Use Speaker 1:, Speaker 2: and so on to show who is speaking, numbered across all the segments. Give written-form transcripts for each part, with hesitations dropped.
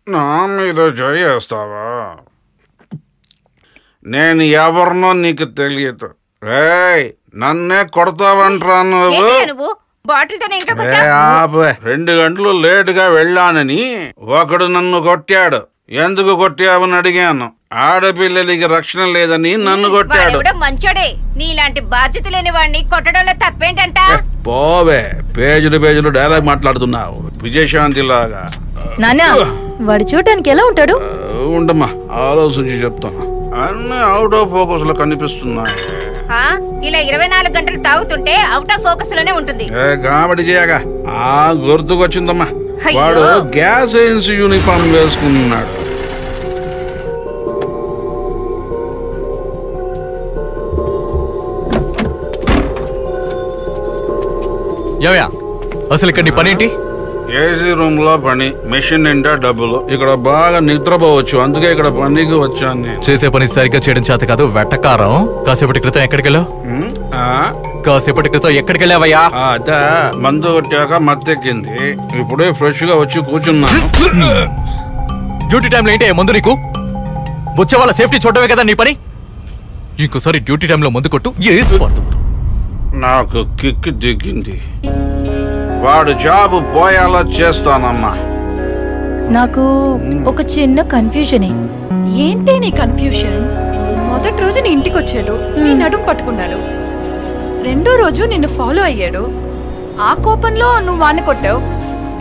Speaker 1: నా మీద చేస్తావా? నేను ఎవరినో నీకు తెలియదు. నన్నే కొడతావంటరా నువ్వు? 2 గంటలు లేటుగా వెళ్ళానని ఒకడు నన్ను కొట్టాడు. ఎందుకు కొట్టావని అడిగాను. ఆడపిల్లలకి రక్షణ లేదని నన్ను కొట్టాడు.
Speaker 2: మంచోడే, నీలాంటి బాధ్యత లేని వాడిని కొట్టడంలో తప్పేంటంట?
Speaker 1: పోవే, పేజీలు డైలాగ్ మాట్లాడుతున్నావు విజయశాంతి లాగా.
Speaker 3: నాన్న, వాడు చూడటానికి ఎలా ఉంటాడు?
Speaker 1: ఉండమ్మా, ఆలోచించి చెప్తాను. అన్నీ అవుట్ ఆఫ్ ఫోకస్ లో కనిపిస్తున్నాయి.
Speaker 2: ఇలా 24 గంటలు తాగుతుంటే అవుట్ ఆఫ్ ఫోకస్ లోనే ఉంటుంది.
Speaker 1: కామెడీ చేయగా గుర్తుకొచ్చిందమ్మా, వాడు గ్యాస్ ఏజెన్సీ యూనిఫామ్ వేసుకున్నాడు.
Speaker 4: అసలు ఇక్కడ నీ పనేంటి?
Speaker 1: ఏసీ రూమ్ లో పని, మెషిన్ నిండా డబ్బులు. ఇక్కడ బాగా నిద్రపోవచ్చు, అందుకే ఇక్కడ పనికి వచ్చాను.
Speaker 4: చేసే పని సరిగ్గా చేయడం చేత కాదు, వెట్టకారం. కాసేపటి క్రితం ఎక్కడికెళ్ళావు? ఎక్కడికెళ్ళావయ్యా?
Speaker 1: అదే, మందు కొట్టాక మత్తెక్కింది. ఇప్పుడే ఫ్రెష్ గా వచ్చి కూర్చున్నాను.
Speaker 4: డ్యూటీ టైంలో ఏంటి మందు నీకు? వచ్చే వాళ్ళ సేఫ్టీ చూడటమే కదా నీ పని. ఇంకోసారి డ్యూటీ టైంలో మందు కొట్టు.
Speaker 1: నాకు కిక్ దిగింది. వాడు జాబ్ పోయేలా చేస్తానమ్మా.
Speaker 3: నాకు ఒక చిన్న కన్ఫ్యూజన్.
Speaker 5: ఏంటి నీ కన్ఫ్యూషన్? మొదటి రోజు నీ ఇంటికి వచ్చాడు, నీ నడుం పట్టుకున్నాడు. 2వ రోజు నిన్ను ఫాలో అయ్యాడు. ఆ కోపంలో నువ్వు వాడిని కొట్టావు.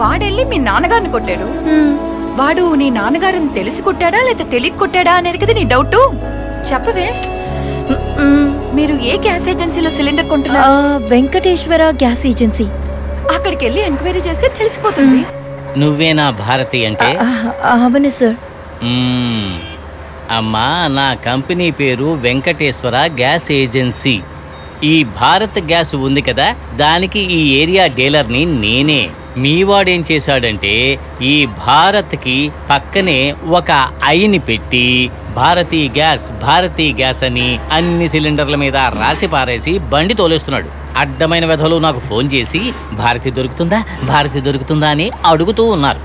Speaker 5: వాడెళ్ళి మీ నాన్నగారిని కొట్టాడు. వాడు నీ నాన్నగారిని తెలిసి కొట్టాడా లేదా తెలియక కొట్టాడా అనేది కదా నీ డౌట్. చెప్పవే, మీరు ఏ గ్యాస్ ఏజెన్సీలో సిలిండర్ కొంటున్నారు?
Speaker 3: Venkateswara gas agency.
Speaker 5: అక్కడికి వెళ్ళి ఎంక్వైరీ చేస్తే తెలిసిపోతుంది.
Speaker 6: నువ్వేనా భారతి అంటే?
Speaker 3: అవును సార్.
Speaker 6: అమ్మా, నా కంపెనీ పేరు వెంకటేశ్వర గ్యాస్ ఏజెన్సీ. ఈ భారత్ గ్యాస్ ఉంది కదా, దానికి ఈ ఏరియా డీలర్ని నేనే. మీ వాడేం చేశాడంటే ఈ భారత్కి పక్కనే ఒక ఐని పెట్టి భారతీ గ్యాస్ అని అన్ని సిలిండర్ల మీద రాసి పారేసి బండి తోలేస్తున్నాడు. అడ్డమైన వెధలు నాకు ఫోన్ చేసి భారతి దొరుకుతుందా అని అడుగుతూ ఉన్నారు.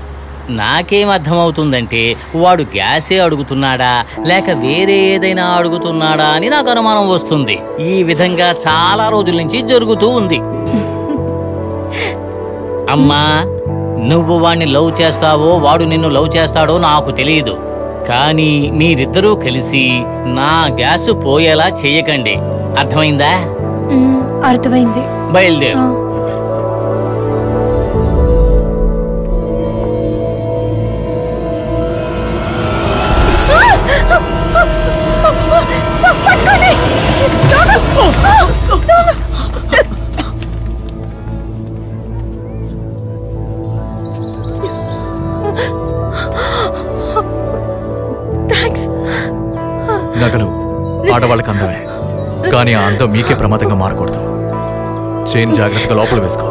Speaker 6: నాకేం అర్థమవుతుందంటే వాడు గ్యాసే అడుగుతున్నాడా లేక వేరే ఏదైనా అడుగుతున్నాడా అని నాకు అనుమానం వస్తుంది. ఈ విధంగా చాలా రోజుల నుంచి జరుగుతూ ఉంది. అమ్మా, నువ్వు వాణ్ణి లవ్ చేస్తావో వాడు నిన్ను లవ్ చేస్తాడో నాకు తెలియదు, కానీ మీరిద్దరూ కలిసి నా గ్యాస్ పోయేలా చెయ్యకండి. అర్థమైందా?
Speaker 3: అర్థమైంది.
Speaker 6: బయలుదేరు.
Speaker 4: నగలు ఆడవాళ్ళకి అందమే, కానీ ఆ అందం మీకే ప్రమాదంగా మారకూడదు. చైన్ జాగ్రత్తగా లోపల వేసుకో.